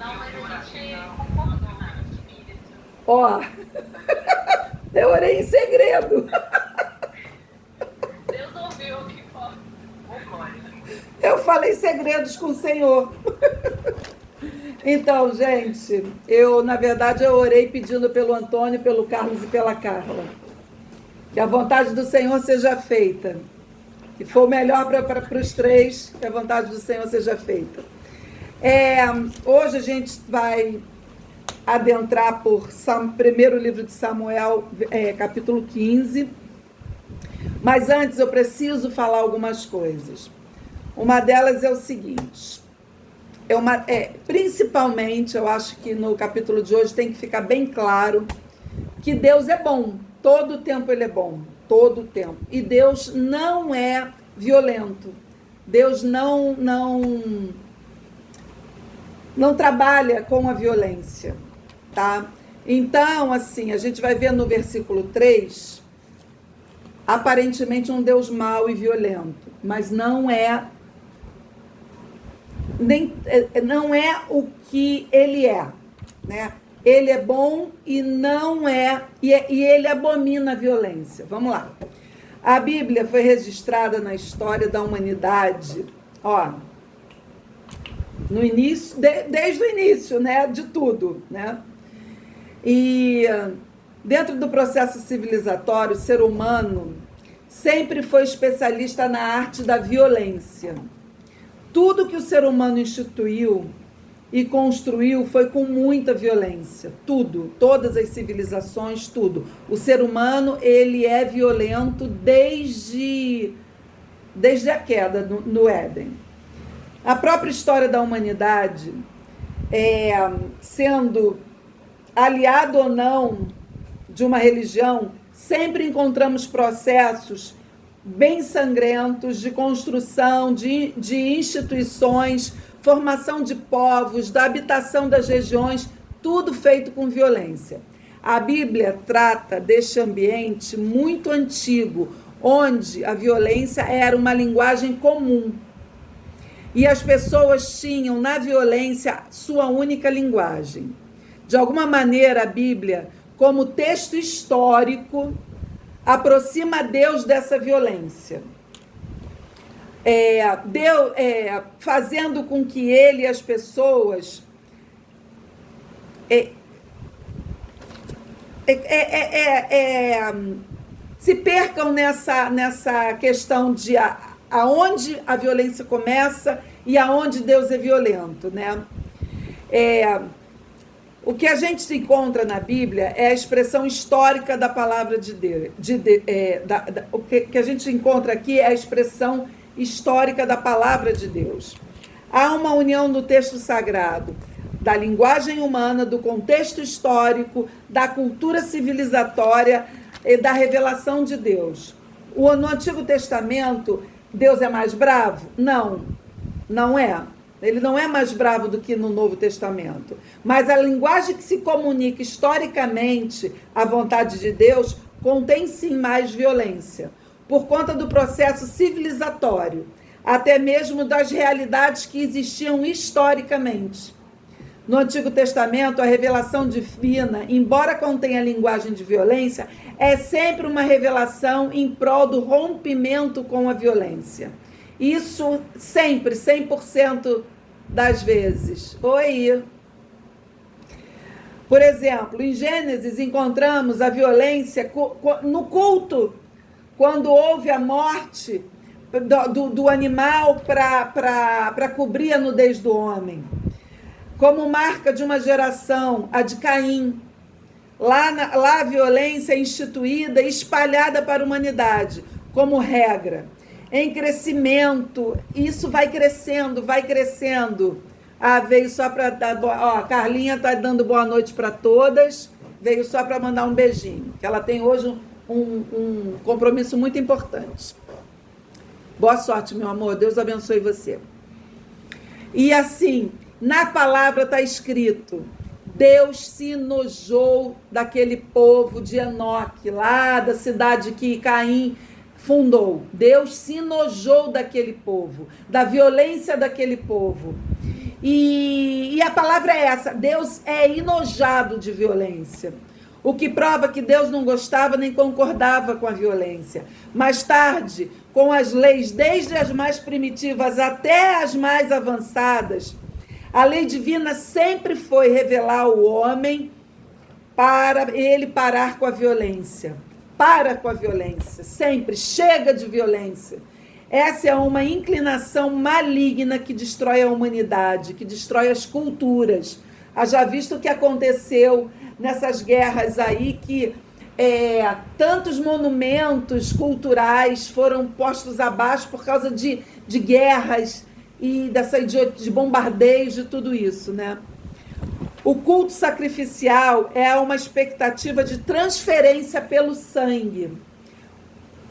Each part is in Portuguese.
Não, mas a gente concordou no espírito. Ó, eu orei em segredo. Deus ouviu o que foi. Eu falei segredos com o Senhor. Então, gente, na verdade, eu orei pedindo pelo Antônio, pelo Carlos e pela Carla. Que a vontade do Senhor seja feita. Que for o melhor para os três, que a vontade do Senhor seja feita. Hoje a gente vai adentrar por primeiro livro de Samuel, capítulo 15. Mas antes eu preciso falar algumas coisas. Uma delas é o seguinte. Principalmente, eu acho que no capítulo de hoje tem que ficar bem claro que Deus é bom. Todo o tempo ele é bom. Todo o tempo. E Deus não é violento. Deus não trabalha com a violência, tá? Então, assim, a gente vai ver no versículo 3, aparentemente um Deus mau e violento, mas não é o que ele é, né? Ele é bom e não é, e ele abomina a violência. Vamos lá. A Bíblia foi registrada na história da humanidade, ó, no início, desde o início, né, de tudo, né? E dentro do processo civilizatório, o ser humano sempre foi especialista na arte da violência. Tudo que o ser humano instituiu e construiu foi com muita violência. Tudo, todas as civilizações, tudo. O ser humano, ele é violento desde a queda no Éden. A própria história da humanidade, sendo aliado ou não de uma religião, sempre encontramos processos bem sangrentos de construção de instituições, formação de povos, da habitação das regiões, tudo feito com violência. A Bíblia trata deste ambiente muito antigo, onde a violência era uma linguagem comum. E as pessoas tinham na violência sua única linguagem. De alguma maneira, a Bíblia, como texto histórico, aproxima Deus dessa violência. Fazendo com que ele e as pessoas se percam nessa questão de aonde a violência começa e aonde Deus é violento, né? O que a gente encontra na Bíblia é a expressão histórica da palavra de Deus. O que a gente encontra aqui é a expressão histórica da palavra de Deus. Há uma união no texto sagrado da linguagem humana, do contexto histórico, da cultura civilizatória e da revelação de Deus. No Antigo Testamento, Deus é mais bravo? Não, não é. Ele não é mais bravo do que no Novo Testamento. Mas a linguagem que se comunica historicamente à vontade de Deus contém sim mais violência, por conta do processo civilizatório, até mesmo das realidades que existiam historicamente. No Antigo Testamento, a revelação divina, embora contenha linguagem de violência, é sempre uma revelação em prol do rompimento com a violência. Isso sempre, 100% das vezes. Oi! Por exemplo, em Gênesis encontramos a violência no culto, quando houve a morte do animal para cobrir a nudez do homem. Como marca de uma geração, a de Caim. Lá a violência é instituída e espalhada para a humanidade, como regra. Em crescimento, isso vai crescendo. Veio só para dar... a Carlinha está dando boa noite para todas, veio só para mandar um beijinho, que ela tem hoje um compromisso muito importante. Boa sorte, meu amor, Deus abençoe você. E assim, na palavra está escrito, Deus se enojou daquele povo de Enoque, lá da cidade que Caim fundou. Deus se enojou daquele povo, da violência daquele povo. E a palavra é essa: Deus é enojado de violência. O que prova que Deus não gostava nem concordava com a violência. Mais tarde, com as leis, desde as mais primitivas até as mais avançadas, a lei divina sempre foi revelar ao homem para ele parar com a violência. Para com a violência, sempre. Chega de violência. Essa é uma inclinação maligna que destrói a humanidade, que destrói as culturas. Haja visto o que aconteceu nessas guerras aí, que tantos monumentos culturais foram postos abaixo por causa de guerras e de bombardeios, de tudo isso, né? O culto sacrificial é uma expectativa de transferência pelo sangue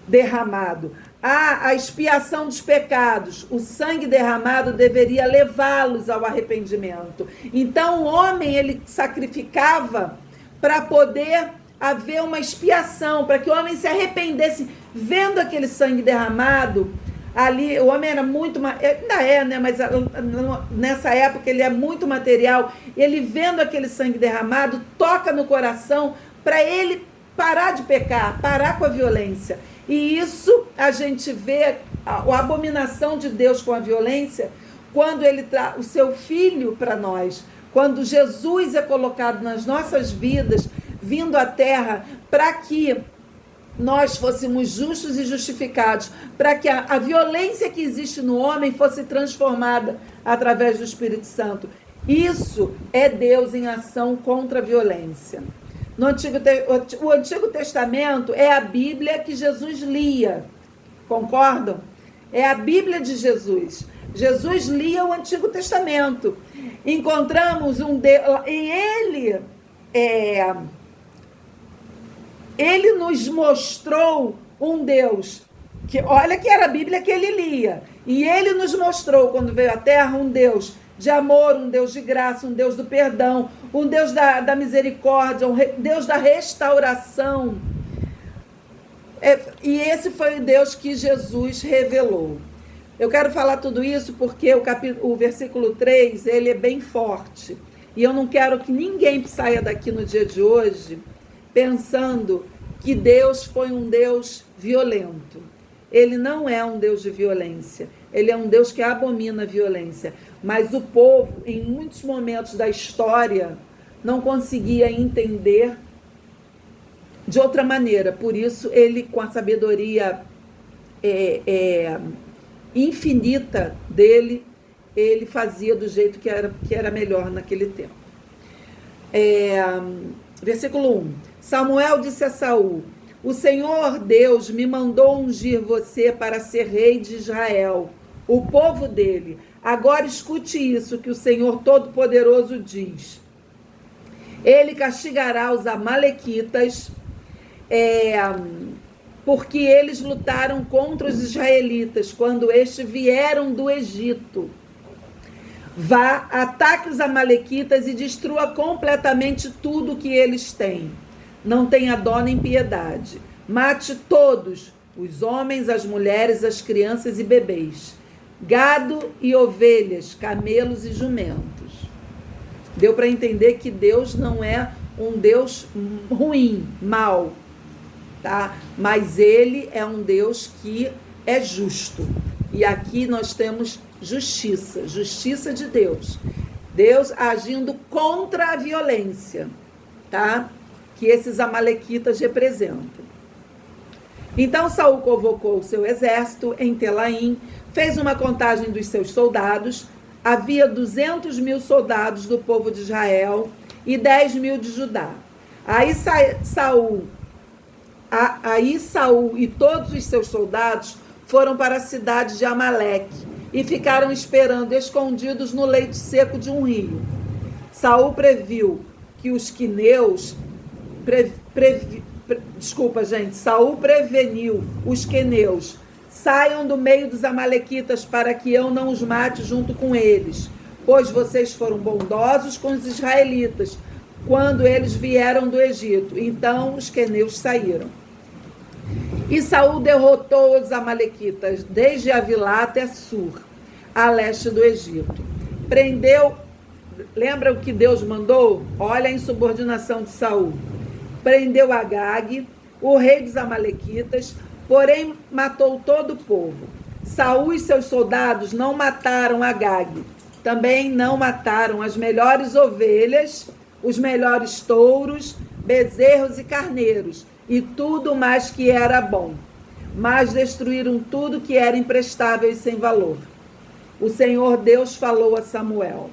derramado. A expiação dos pecados, o sangue derramado deveria levá-los ao arrependimento. Então o homem, ele sacrificava para poder haver uma expiação, para que o homem se arrependesse. Vendo aquele sangue derramado, ali o homem era muito, ainda é, né? Mas nessa época ele é muito material. Ele vendo aquele sangue derramado, toca no coração para ele parar de pecar, parar com a violência. E isso a gente vê a abominação de Deus com a violência quando ele traz o seu filho para nós, quando Jesus é colocado nas nossas vidas, vindo à terra para que nós fôssemos justos e justificados, para que a violência que existe no homem fosse transformada através do Espírito Santo. Isso é Deus em ação contra a violência. O Antigo Testamento é a Bíblia que Jesus lia. Concordam? É a Bíblia de Jesus. Jesus lia o Antigo Testamento. Encontramos um Deus, e ele nos mostrou um Deus que, olha, que era a Bíblia que ele lia. E ele nos mostrou, quando veio à Terra, um Deus de amor, um Deus de graça, um Deus do perdão, um Deus da misericórdia, um Deus da restauração. E esse foi o Deus que Jesus revelou. Eu quero falar tudo isso porque o versículo 3, ele é bem forte. E eu não quero que ninguém saia daqui no dia de hoje pensando que Deus foi um Deus violento. Ele não é um Deus de violência. Ele é um Deus que abomina a violência. Mas o povo, em muitos momentos da história, não conseguia entender de outra maneira. Por isso, ele, com a sabedoria infinita dele, ele fazia do jeito que era melhor naquele tempo. Versículo 1. Samuel disse a Saul: o Senhor Deus me mandou ungir você para ser rei de Israel, o povo dele. Agora escute isso que o Senhor Todo-Poderoso diz. Ele castigará os amalequitas, porque eles lutaram contra os israelitas quando estes vieram do Egito. Vá, ataque os amalequitas e destrua completamente tudo que eles têm. Não tenha dó nem piedade. Mate todos, os homens, as mulheres, as crianças e bebês, gado e ovelhas, camelos e jumentos. Deu para entender que Deus não é um Deus ruim, mau, tá? Mas ele é um Deus que é justo. E aqui nós temos justiça, justiça de Deus. Deus agindo contra a violência, tá? Que esses amalequitas representam. Então Saul convocou o seu exército em Telaim, fez uma contagem dos seus soldados. Havia 200.000 soldados do povo de Israel e 10.000 de Judá. Aí Saul e todos os seus soldados foram para a cidade de Amaleque e ficaram esperando escondidos no leito seco de um rio. Saul previu que os queneus Saul preveniu os queneus: saiam do meio dos amalequitas para que eu não os mate junto com eles, pois vocês foram bondosos com os israelitas quando eles vieram do Egito. Então os queneus saíram. E Saul derrotou os amalequitas desde Avilá até Sur, a leste do Egito. prendeu. Lembra o que Deus mandou? Olha a insubordinação de Saul. Prendeu Agag, o rei dos amalequitas, porém matou todo o povo. Saul e seus soldados não mataram Agag. Também não mataram as melhores ovelhas, os melhores touros, bezerros e carneiros, e tudo mais que era bom. Mas destruíram tudo que era imprestável e sem valor. O Senhor Deus falou a Samuel: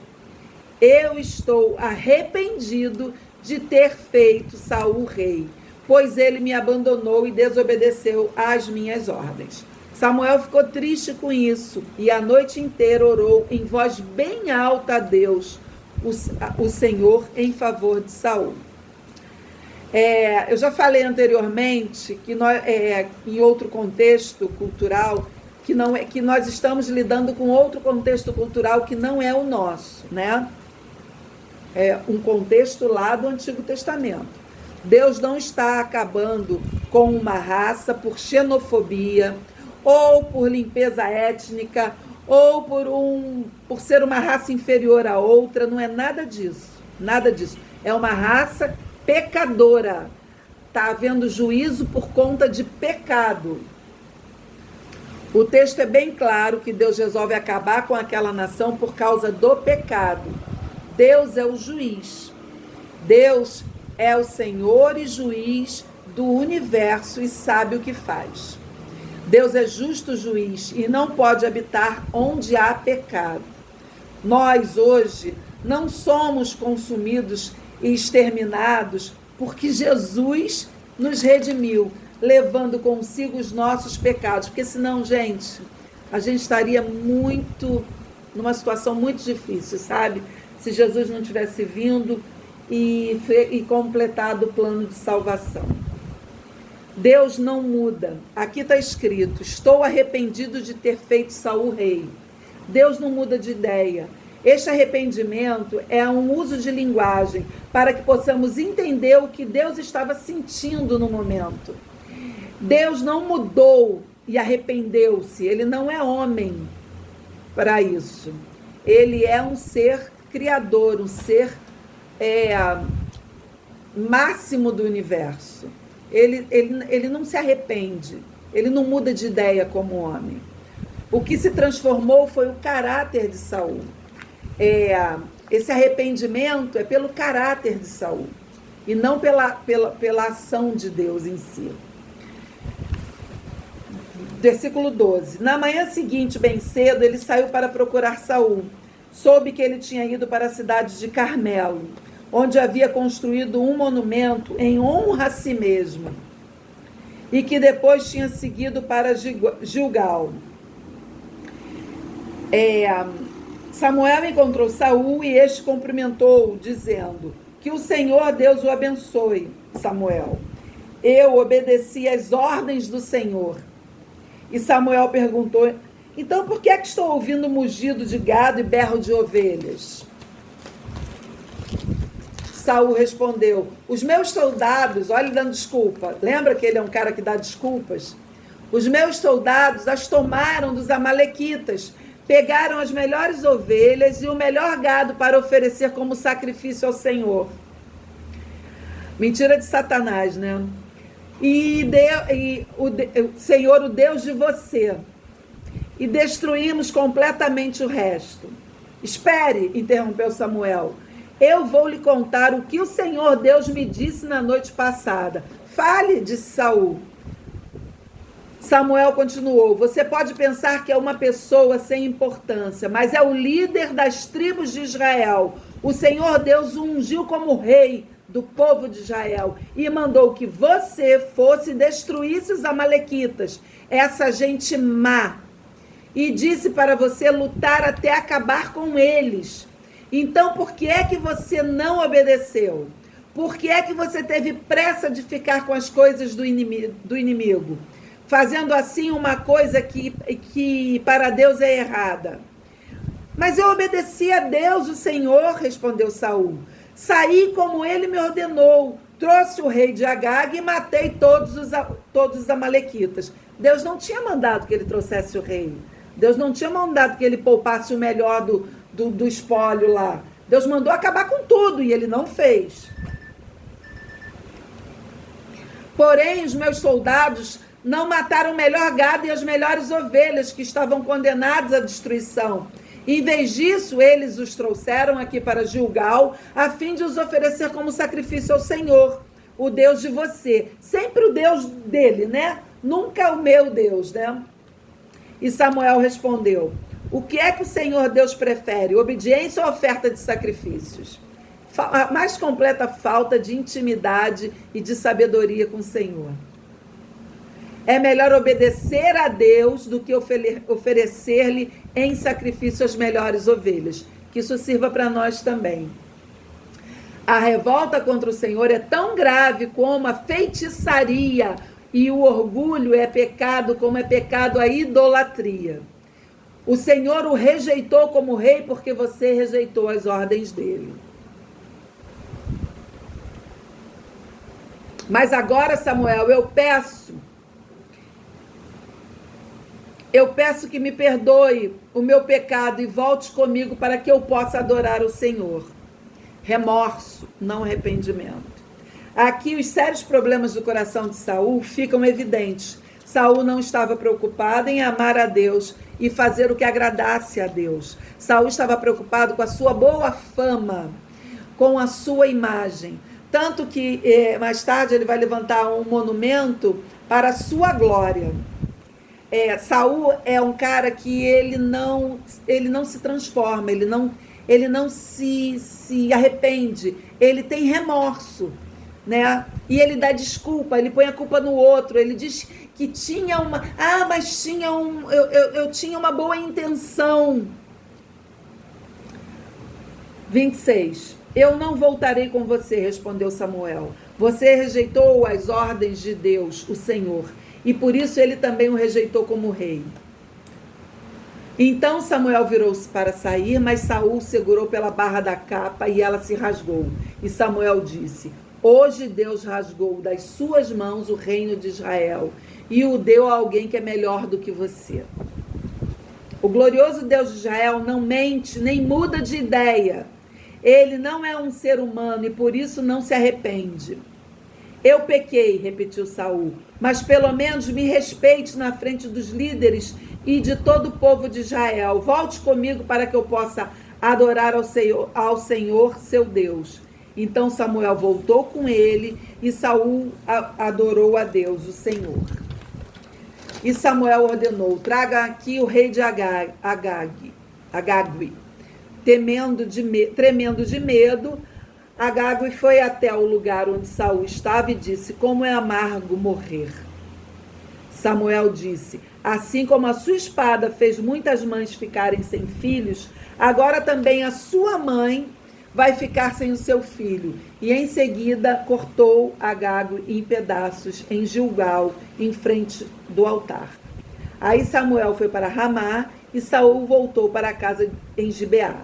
eu estou arrependido de ter feito Saul rei, pois ele me abandonou e desobedeceu às minhas ordens. Samuel ficou triste com isso e a noite inteira orou em voz bem alta a Deus, o Senhor, em favor de Saul. Eu já falei anteriormente que nós, em outro contexto cultural, que nós estamos lidando com outro contexto cultural que não é o nosso, né? É um contexto lá do Antigo Testamento. Deus não está acabando com uma raça por xenofobia, ou por limpeza étnica, ou por ser uma raça inferior à outra. Não é nada disso, nada disso. É uma raça pecadora. Está havendo juízo por conta de pecado. O texto é bem claro que Deus resolve acabar com aquela nação por causa do pecado. Deus é o juiz. Deus é o Senhor e juiz do universo e sabe o que faz. Deus é justo juiz e não pode habitar onde há pecado. Nós hoje não somos consumidos e exterminados porque Jesus nos redimiu, levando consigo os nossos pecados. Porque senão, gente, a gente estaria numa situação muito difícil, sabe? Se Jesus não tivesse vindo e completado o plano de salvação. Deus não muda. Aqui está escrito: estou arrependido de ter feito Saul rei. Deus não muda de ideia. Este arrependimento é um uso de linguagem para que possamos entender o que Deus estava sentindo no momento. Deus não mudou e arrependeu-se. Ele não é homem para isso. Ele é um ser criador, um ser máximo do universo. Ele não se arrepende, ele não muda de ideia como homem. O que se transformou foi o caráter de Saul. Esse arrependimento é pelo caráter de Saul e não pela ação de Deus em si. Versículo 12. Na manhã seguinte, bem cedo, ele saiu para procurar Saul. Soube que ele tinha ido para a cidade de Carmelo, onde havia construído um monumento em honra a si mesmo, e que depois tinha seguido para Gilgal. Samuel encontrou Saul e este cumprimentou-o, dizendo: que o Senhor Deus o abençoe, Samuel. Eu obedeci às ordens do Senhor. E Samuel perguntou: então por que é que estou ouvindo mugido de gado e berro de ovelhas? Saul respondeu: os meus soldados, olha ele dando desculpa, lembra que ele é um cara que dá desculpas? Os meus soldados as tomaram dos amalequitas, pegaram as melhores ovelhas e o melhor gado para oferecer como sacrifício ao Senhor. Mentira de Satanás, né? O Senhor, o Deus de você. E destruímos completamente o resto. Espere, interrompeu Samuel. Eu vou lhe contar o que o Senhor Deus me disse na noite passada. Fale, disse Saul. Samuel continuou: você pode pensar que é uma pessoa sem importância, mas é o líder das tribos de Israel. O Senhor Deus o ungiu como rei do povo de Israel e mandou que você fosse e destruísse os amalequitas, essa gente má, e disse para você lutar até acabar com eles. Então, por que é que você não obedeceu? Por que é que você teve pressa de ficar com as coisas do inimigo? Fazendo assim uma coisa que para Deus é errada. Mas eu obedeci a Deus, o Senhor, respondeu Saul. Saí como ele me ordenou. Trouxe o rei de Agag e matei todos os amalequitas. Deus não tinha mandado que ele trouxesse o rei. Deus não tinha mandado que ele poupasse o melhor do espólio lá. Deus mandou acabar com tudo e ele não fez. Porém, os meus soldados não mataram o melhor gado e as melhores ovelhas que estavam condenados à destruição. Em vez disso, eles os trouxeram aqui para Gilgal, a fim de os oferecer como sacrifício ao Senhor, o Deus de você. Sempre o Deus dele, né? Nunca o meu Deus, né? E Samuel respondeu: o que é que o Senhor Deus prefere? Obediência ou oferta de sacrifícios? A mais completa falta de intimidade e de sabedoria com o Senhor. É melhor obedecer a Deus do que oferecer-lhe em sacrifício as melhores ovelhas. Que isso sirva para nós também. A revolta contra o Senhor é tão grave como a feitiçaria, e o orgulho é pecado como é pecado a idolatria. O Senhor o rejeitou como rei porque você rejeitou as ordens dele. Mas agora, Samuel, eu peço que me perdoe o meu pecado e volte comigo para que eu possa adorar o Senhor. Remorso, não arrependimento. Aqui os sérios problemas do coração de Saul ficam evidentes. Saul não estava preocupado em amar a Deus e fazer o que agradasse a Deus. Saul estava preocupado com a sua boa fama, com a sua imagem. Tanto que mais tarde ele vai levantar um monumento para a sua glória. Saul é um cara que ele não se transforma, ele não se arrepende, ele tem remorso, né? E ele dá desculpa, ele põe a culpa no outro, ele diz que tinha eu tinha uma boa intenção. 26. Eu não voltarei com você, respondeu Samuel. Você rejeitou as ordens de Deus, o Senhor, e por isso ele também o rejeitou como rei. Então Samuel virou-se para sair, mas Saul segurou pela barra da capa e ela se rasgou. E Samuel disse: hoje Deus rasgou das suas mãos o reino de Israel e o deu a alguém que é melhor do que você. O glorioso Deus de Israel não mente nem muda de ideia. Ele não é um ser humano e por isso não se arrepende. Eu pequei, repetiu Saul, mas pelo menos me respeite na frente dos líderes e de todo o povo de Israel. Volte comigo para que eu possa adorar ao Senhor, seu Deus. Então Samuel voltou com ele e Saul adorou a Deus, o Senhor. E Samuel ordenou: traga aqui o rei de Agag. Tremendo de medo, Agag foi até o lugar onde Saul estava e disse: como é amargo morrer. Samuel disse: assim como a sua espada fez muitas mães ficarem sem filhos, agora também a sua mãe vai ficar sem o seu filho. E em seguida cortou Agag em pedaços em Gilgal, em frente do altar. Aí Samuel foi para Ramá e Saul voltou para casa em Gibeá.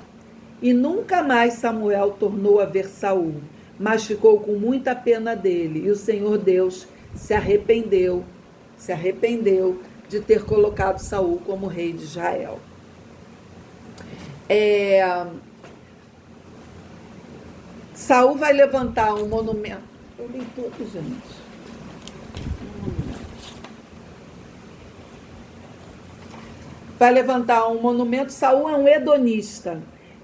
E nunca mais Samuel tornou a ver Saul, mas ficou com muita pena dele. E o Senhor Deus se arrependeu de ter colocado Saul como rei de Israel. Saul vai levantar um monumento. Eu li tudo, gente. Vai levantar um monumento. Saul é um hedonista.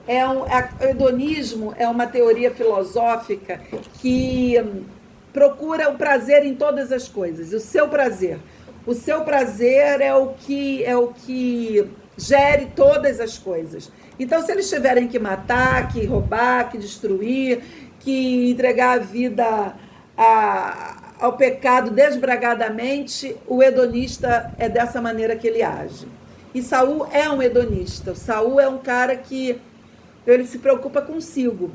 O hedonismo é uma teoria filosófica que procura o prazer em todas as coisas. O seu prazer é o que gere todas as coisas. Então, se eles tiverem que matar, que roubar, que destruir, que entregar a vida ao pecado desbragadamente, o hedonista é dessa maneira que ele age. E Saul é um hedonista. Saul é um cara que ele se preocupa consigo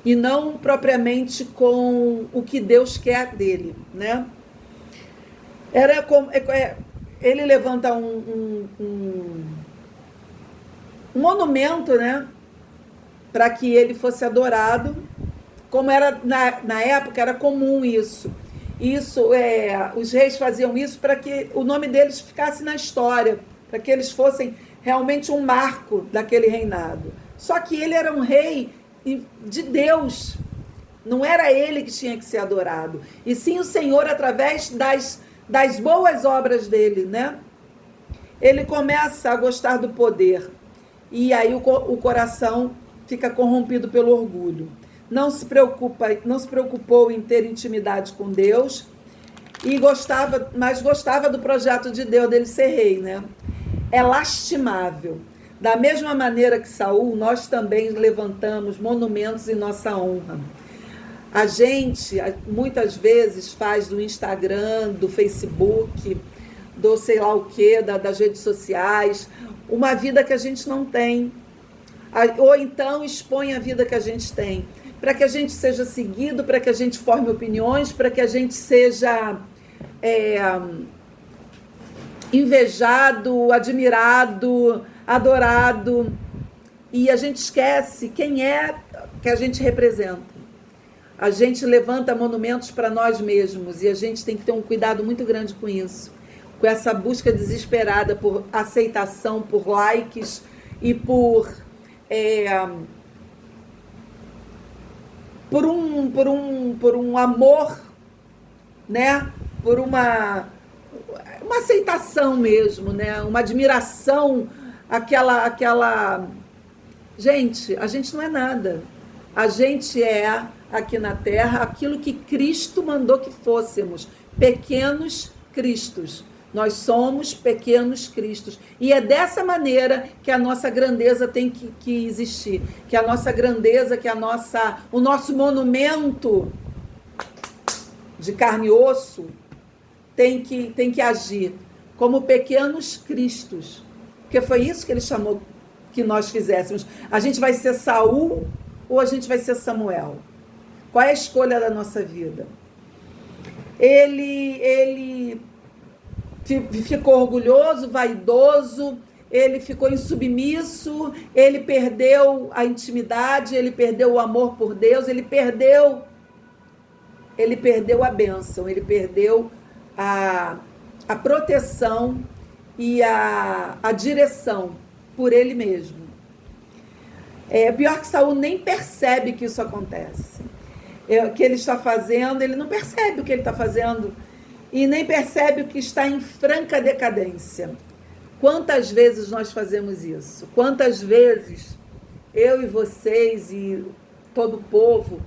e não propriamente com o que Deus quer dele, né? Ele levanta um monumento, né, para que ele fosse adorado, como era na época, era comum isso. Os reis faziam isso para que o nome deles ficasse na história, para que eles fossem realmente um marco daquele reinado. Só que ele era um rei de Deus. Não era ele que tinha que ser adorado, e sim o Senhor através das boas obras dele, né? Ele começa a gostar do poder, e aí o coração fica corrompido pelo orgulho. Não se preocupou em ter intimidade com Deus, mas gostava do projeto de Deus, dele ser rei, né? É lastimável. Da mesma maneira que Saul, nós também levantamos monumentos em nossa honra. A gente, muitas vezes, faz do Instagram, do Facebook, do sei lá o quê, das redes sociais, uma vida que a gente não tem. Ou então expõe a vida que a gente tem, para que a gente seja seguido, para que a gente forme opiniões, para que a gente seja invejado, admirado, adorado. E a gente esquece quem é que a gente representa. A gente levanta monumentos para nós mesmos e a gente tem que ter um cuidado muito grande com isso, com essa busca desesperada por aceitação, por likes e por um amor, né? Por uma aceitação mesmo, né? Uma admiração, aquela... Gente, a gente não é nada. A gente é, aqui na Terra, aquilo que Cristo mandou que fôssemos, pequenos cristos. Nós somos pequenos cristos. E é dessa maneira que a nossa grandeza tem que existir. Que a nossa grandeza, o nosso monumento de carne e osso tem que agir como pequenos cristos. Porque foi isso que ele chamou que nós fizéssemos. A gente vai ser Saul ou a gente vai ser Samuel? Qual é a escolha da nossa vida? Ele ficou orgulhoso, vaidoso, ele ficou insubmisso, ele perdeu a intimidade, ele perdeu o amor por Deus, ele perdeu a bênção, ele perdeu a proteção e a direção por ele mesmo. Pior que Saul nem percebe que isso acontece. O que ele está fazendo, ele não percebe o que ele está fazendo e nem percebe o que está em franca decadência. Quantas vezes nós fazemos isso? Quantas vezes eu e vocês e todo o povo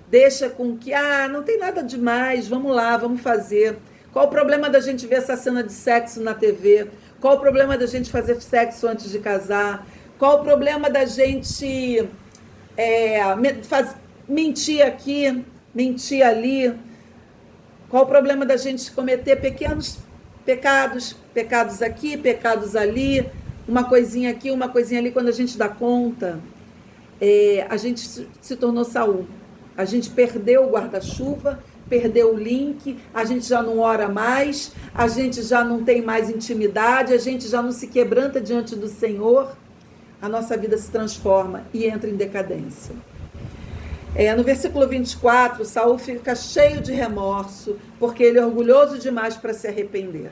deixa com que, não tem nada demais, vamos lá, vamos fazer. Qual o problema da gente ver essa cena de sexo na TV? Qual o problema da gente fazer sexo antes de casar? Qual o problema da gente mentir aqui, mentir ali? Qual o problema da gente cometer pequenos pecados, pecados aqui, pecados ali, uma coisinha aqui, uma coisinha ali, quando a gente dá conta, a gente se tornou Saul. A gente perdeu o guarda-chuva, perdeu o link, a gente já não ora mais, a gente já não tem mais intimidade, a gente já não se quebranta diante do Senhor, a nossa vida se transforma e entra em decadência. No versículo 24, Saul fica cheio de remorso, porque ele é orgulhoso demais para se arrepender.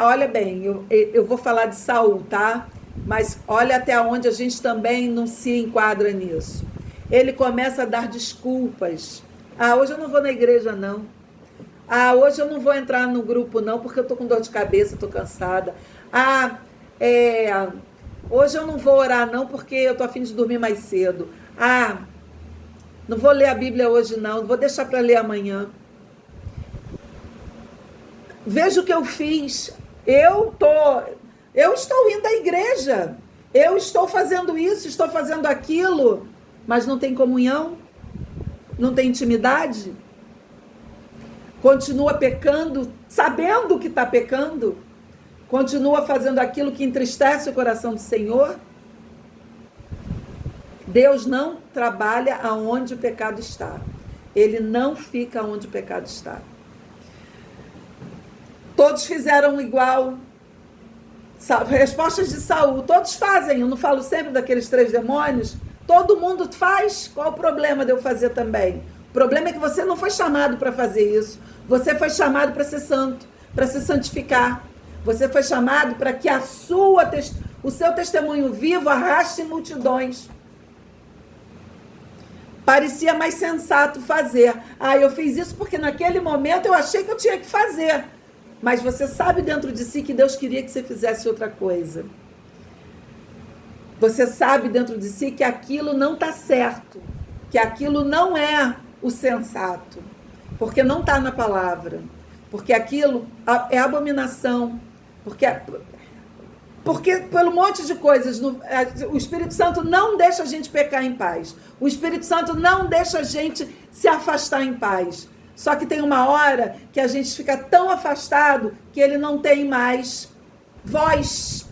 Olha bem, eu vou falar de Saul, tá? Mas olha até onde a gente também não se enquadra nisso. Ele começa a dar desculpas. Hoje eu não vou na igreja, não. Hoje eu não vou entrar no grupo, não, porque eu estou com dor de cabeça, estou cansada. Hoje eu não vou orar, não, porque eu estou a fim de dormir mais cedo. Não vou ler a Bíblia hoje, não. Vou deixar para ler amanhã. Veja o que eu fiz. Eu estou indo à igreja. Eu estou fazendo isso, estou fazendo aquilo. Mas não tem comunhão? Não tem intimidade? Continua pecando, sabendo que está pecando? Continua fazendo aquilo que entristece o coração do Senhor? Deus não trabalha aonde o pecado está. Ele não fica onde o pecado está. Todos fizeram igual. Respostas de Saul. Todos fazem. Eu não falo sempre daqueles 3 demônios. Todo mundo faz. Qual o problema de eu fazer também? O problema é que você não foi chamado para fazer isso. Você foi chamado para ser santo, para se santificar. Você foi chamado para que o seu testemunho vivo arraste multidões. Parecia mais sensato fazer. Eu fiz isso porque naquele momento eu achei que eu tinha que fazer. Mas você sabe dentro de si que Deus queria que você fizesse outra coisa. Você sabe dentro de si que aquilo não está certo. Que aquilo não é o sensato. Porque não está na palavra. Porque aquilo é abominação. Porque pelo monte de coisas, o Espírito Santo não deixa a gente pecar em paz. O Espírito Santo não deixa a gente se afastar em paz. Só que tem uma hora que a gente fica tão afastado que ele não tem mais voz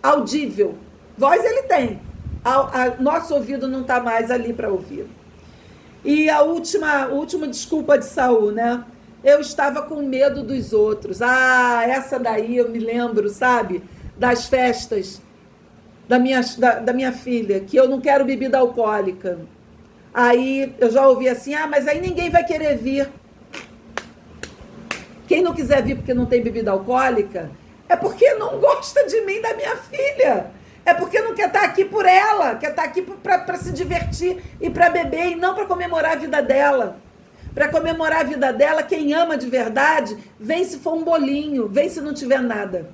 audível. Voz ele tem. Nosso ouvido não está mais ali para ouvir. E a última desculpa de Saul, né? Eu estava com medo dos outros. Essa daí eu me lembro, sabe? Das festas da minha filha, que eu não quero bebida alcoólica. Aí eu já ouvi assim, mas aí ninguém vai querer vir. Quem não quiser vir porque não tem bebida alcoólica, é porque não gosta de mim, da minha filha. É porque não quer estar aqui por ela, quer estar aqui para se divertir e para beber, e não para comemorar a vida dela. Para comemorar a vida dela, quem ama de verdade, vem se for um bolinho, vem se não tiver nada.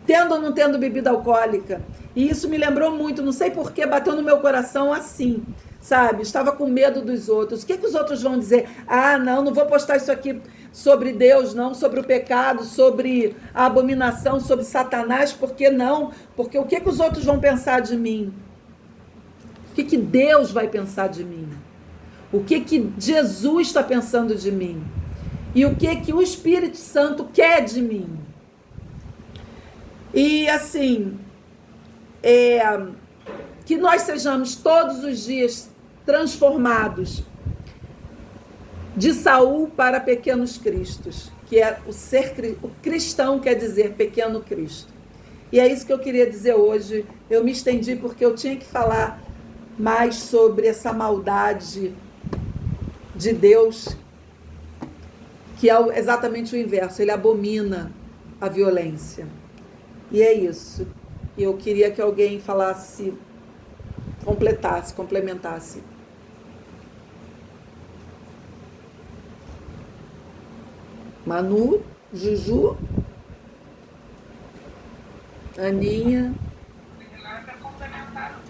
Tendo ou não tendo bebida alcoólica. E isso me lembrou muito, não sei por que, bateu no meu coração assim, sabe? Estava com medo dos outros. O que os outros vão dizer? Não vou postar isso aqui sobre Deus, não, sobre o pecado, sobre a abominação, sobre Satanás, por que não? Porque o que os outros vão pensar de mim? O que Deus vai pensar de mim? O que Jesus está pensando de mim? E o que o Espírito Santo quer de mim? E assim, que nós sejamos todos os dias transformados de Saul para pequenos cristos, que é o cristão quer dizer pequeno Cristo. E é isso que eu queria dizer hoje. Eu me estendi porque eu tinha que falar mais sobre essa maldade de Deus, que é exatamente o inverso. Ele abomina a violência. E é isso. E eu queria que alguém falasse, complementasse. Manu, Juju, Aninha. Nada para complementar.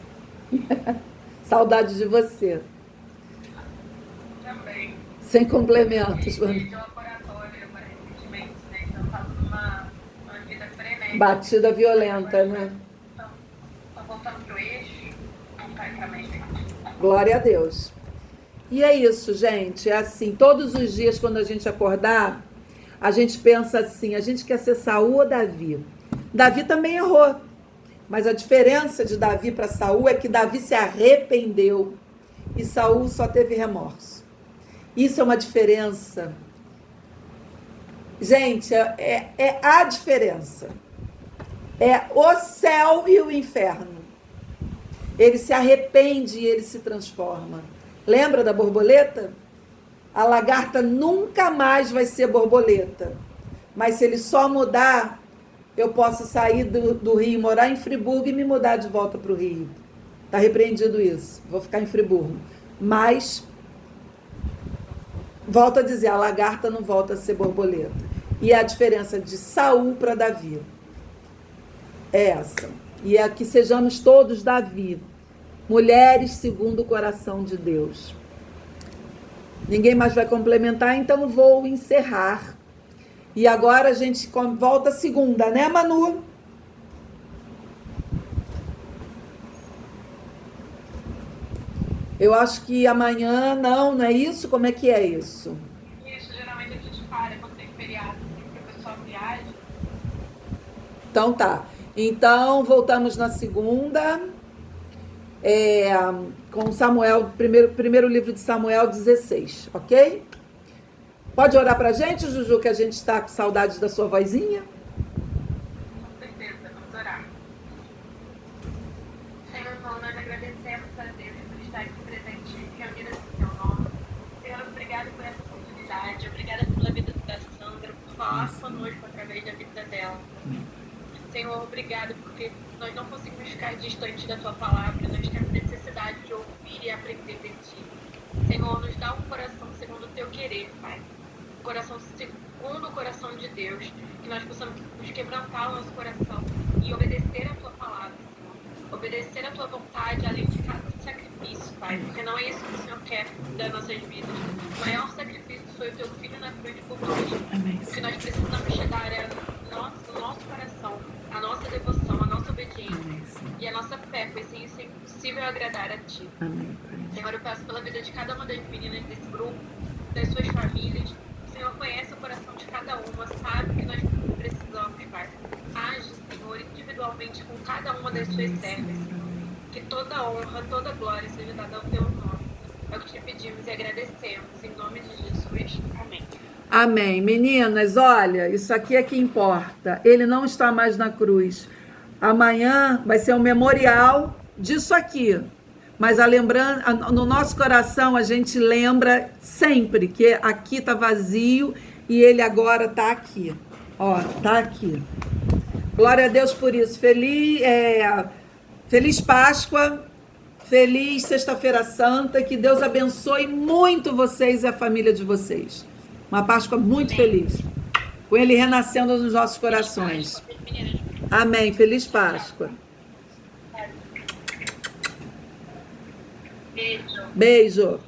Saudade de você. Também. Sem complementos, Manu. De laboratório, aparentemente, né? Então tá numa vida frenética. Batida violenta, né? Então, tá voltando pro eixo, não tá exatamente. Glória a Deus. E é isso, gente. É assim, todos os dias quando a gente acordar, a gente pensa assim, a gente quer ser Saul ou Davi? Davi também errou. Mas a diferença de Davi para Saul é que Davi se arrependeu e Saul só teve remorso. Isso é uma diferença. Gente, é a diferença. É o céu e o inferno. Ele se arrepende e ele se transforma. Lembra da borboleta? A lagarta nunca mais vai ser borboleta. Mas se ele só mudar, eu posso sair do Rio, morar em Friburgo e me mudar de volta para o Rio. Está repreendido isso. Vou ficar em Friburgo. Mas, volto a dizer, a lagarta não volta a ser borboleta. E a diferença de Saul para Davi é essa. E é que sejamos todos Davi. Mulheres segundo o coração de Deus. Ninguém mais vai complementar, então vou encerrar. E agora a gente volta segunda, né, Manu? Eu acho que amanhã não é isso? Como é que é isso? Isso, geralmente a gente para quando tem feriado, porque o pessoal viaja. Então tá. Então voltamos na segunda. Com Samuel, primeiro livro de Samuel 16, ok? Pode orar pra gente, Juju, que a gente está com saudade da sua vozinha? Com certeza, vamos orar. Senhor, nós agradecemos a Deus por estar aqui presente, reunidas em seu nome. Senhor, obrigado por essa oportunidade, obrigada pela vida da Sandra, por falar conosco através através da vida dela. Senhor, obrigado, porque nós não conseguimos ficar distante da tua palavra, nós temos necessidade de ouvir e aprender de ti. Senhor, nos dá um coração segundo o teu querer, Pai. Um coração segundo o coração de Deus, que nós possamos quebrantar o nosso coração e obedecer a tua palavra, Senhor. Obedecer a tua vontade, além de cada sacrifício, Pai, porque não é isso que o Senhor quer das nossas vidas. O maior sacrifício foi o teu filho na cruz por nós. Amém. O que nós precisamos chegar é o nosso coração, a nossa devoção, a nossa obediência Amém. e a nossa fé, pois sem isso é impossível agradar a ti. Amém, Pai. Senhor, eu peço pela vida de cada uma das meninas desse grupo, das suas famílias. O Senhor conhece o coração de cada uma, sabe o que nós precisamos, Pai. Age, Senhor, individualmente com cada uma das suas servas, Senhor. Que toda honra, toda glória seja dada ao teu nome. É o que te pedimos e agradecemos. Em nome de Jesus. Amém. Amém. Meninas, olha, isso aqui é que importa. Ele não está mais na cruz. Amanhã vai ser um memorial disso aqui. Mas no nosso coração a gente lembra sempre que aqui está vazio e ele agora está aqui. Ó, está aqui. Glória a Deus por isso. Feliz Páscoa. Feliz Sexta-feira Santa. Que Deus abençoe muito vocês e a família de vocês. Uma Páscoa muito feliz. Com ele renascendo nos nossos corações. Amém. Feliz Páscoa. Beijo. Beijo.